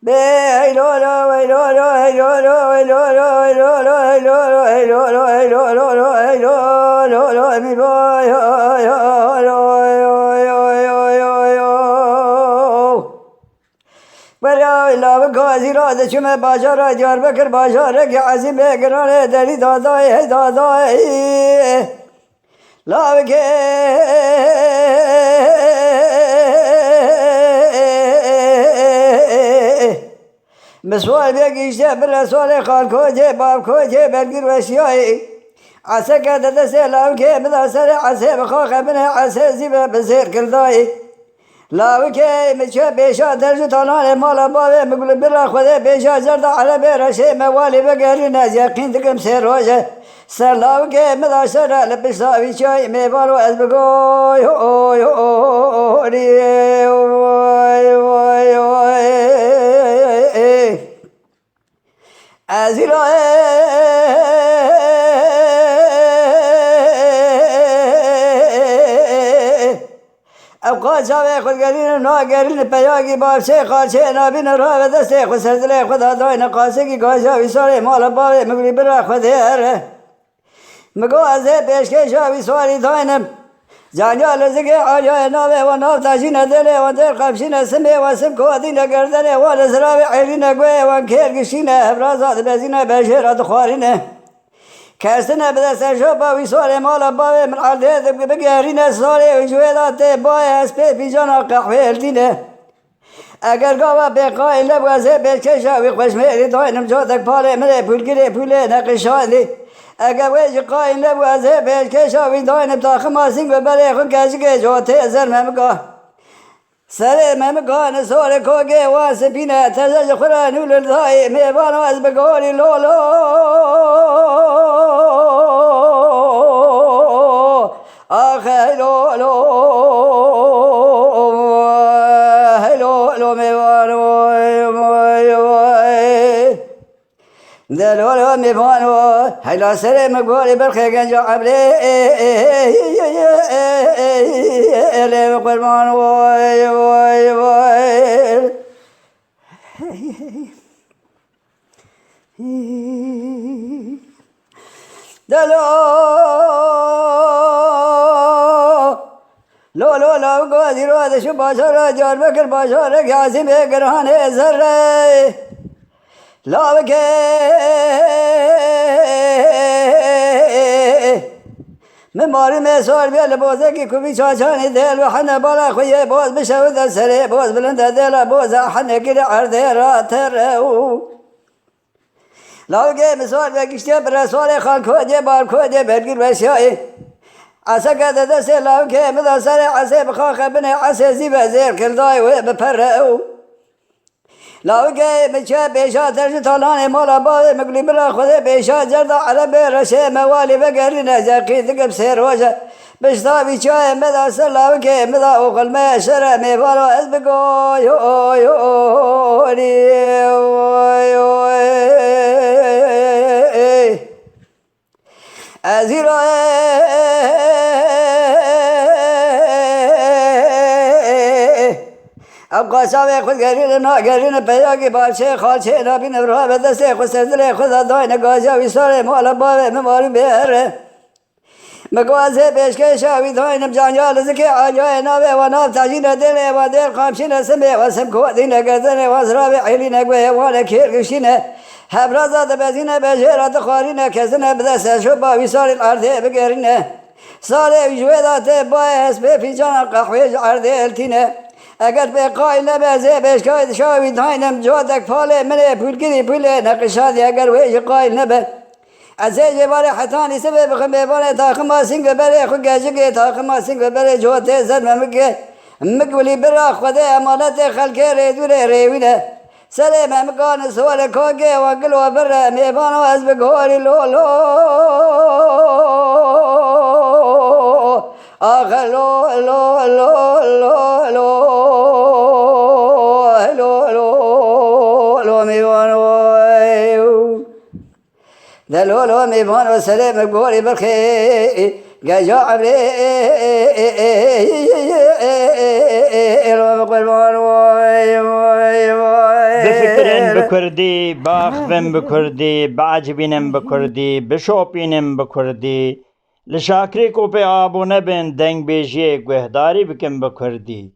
لاو گازی را دچم بازار دیاربکر بازار که عظیم بگرانه دلی دادای لاو که مسوال بگیشته بر رسول خال کوچه باب کوچه برگیر وشیایی عسى كده تسلم كي بدأسر عسى بخاخ من عسى زيب بزير كرداي لاو كي مشى بيشا درج طلال مال بابه مقول برا خذ بيشا زرد على برشة موالي بقري ناس يقين تكم سير وجه سر لاو كي بدأسر لبسا بيشاي مبارو أزبقوي هوي أزيرا أبقى شاوي خود قرين ناقرين بياقي بابشي خالشي نابين راه بدستي خود سردلي خود هدوين قاسقي قاشاوي سوري مالا بابي مقلي برا خود هير مقو أزي بيشكي شاوي سواري دوينم جانجا لزقي عاجا نابي وناب تاشين دلي وندر قبشين سمي وسم كودين قردني ونزراوي عيرين قوي وانكير قشين ابرازات بزين بشير ادخوارين كاستنا بدا سرشوبا ويسوري مالا بابي من عرده بقيارين سوري وجويدات باي اسبي في جانا قحوي الدين اگر قوا بقائل لبوزي بيشكشا ويخوش ميري دوينم جودك بالي مري بولقري بولي نقشاني اگر ویج قائل لبوزي بيشكشا ويدوينم تاخما سنگ وبالي خون كاشكي جوتي ازر ممقا سري ممقا نسوري كوكي واسبينا تزج خرانو للضاي ميبانو ازبقوري لولو آخه لولو ميبانو دلولو ميبانو هلا سري مقبولي برخي قنجو عبلي إلي مقرمان لو قادي رواد شو باشر جار بكر باشر قاسم بقرهان زر لا بكي من ماري مسار بيا لبوزه كي كوبي شاشاني ديل وحنا بالا خويه بوز بشود السري بوز بلند ديل بوز حنا كده عرضه راتر لا بكي مسار بيا كشتي برسول خال كودي بار كودي برگير وشاي عسى كده دسي لا بكي مدسر عسى بخاخ بني عسى زيب زير كرداي وبپره لاو که مچه بیشا درج طالان مالا باد مقلی برا خود بیشا جرد على برشه موالی بگری نزاقی دقب سیر وجه بشتا بیچای مدا سر لاو که مدا اوقل میشره میبارو از بگوی ازیرو اب قاسم خود گرین نا گرین پیدا کی بادشاہ خالشے نبی نبرا بدسے خود سردلے خدا داین گاجا وسارے مال باب مماری بهر مگوازه پیشکش شاوی داینم جانجا لزکی آجای ناوی و ناف تاجین دل و دل خامشین سمی و سم کودین گردن و زراب عیلین گوی و کیرگشین هبرازات بزین بجرات خارین کسن بدس شوبا وسار الارض بگرین سال جویدات باس به فنجان قهوه ارض التینه اگر به قائل نبازه بشکاید شاوی داینم جودک پاله منه پولگیری پوله نقشادی اگر ویش قائل نبه از جبار حتانی سبب بخم بباره تاخما سنگ بره خود گجگه تاخما سنگ بره جوته زن ممگه مقبلی برا خدا امانت خلقه ریدوره ریوینه سره ممکان سوال کوگه و گل و بره میبانو از بگوری لولو آخه لو لو لو لو لو لو لو لو میبانو دلولو میبانو سره مگوری برخی گجا عبری ایلو مقربان بفكرن بكردي باخذن بكردي بعجبينن بكردي بشوبينن بكردي لشاكري کو به آبونه بن دنگ بیجی گوهداری بکن بکردی